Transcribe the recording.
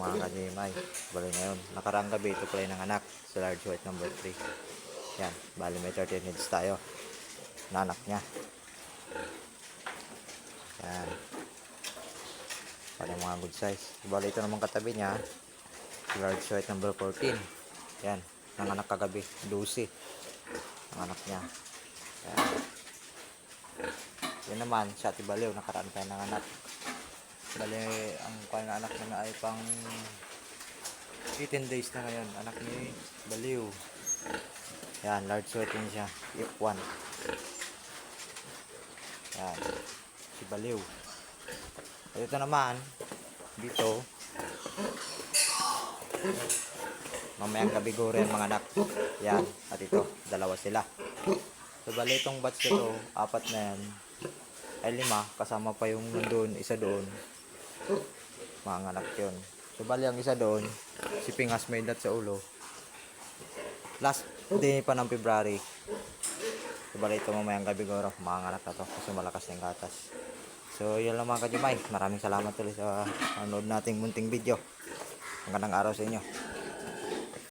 mga ka-GMI. Bali ngayon, nakaraang gabi ito pala ng anak sa large white number 3. Yan, bali may 13 heads tayo na anak niya. Yan, bali mga good size. Bali ito naman katabi niya, large white number 14. Yan, nanganak kagabi, 12 ang anak niya. Yan. Yan naman, sa Tibaliw, nakaraan tayo ng anak. Bali, ang kwan na anak na ay pang 18 days na ngayon. Anak ni Baliw. Yan, large weight din siya. F1. Yan, si Baliw. At ito naman, dito, mamayang gabi gore mga anak. Yan, at ito, dalawa sila. So, bali itong batch ko to, 4 na yan. Ay 5, kasama pa yung doon, isa doon. Mga anak yun. So, bali ang isa doon, si Pingas may dat sa ulo. Last day pa ng February. So, bali ito mamayang gabi goro, mga anak na to, kasi malakas na yung gatas. So, yun lang mga ka-GMI. Maraming salamat ulit sa nanood nating munting video. Magandang araw sa inyo.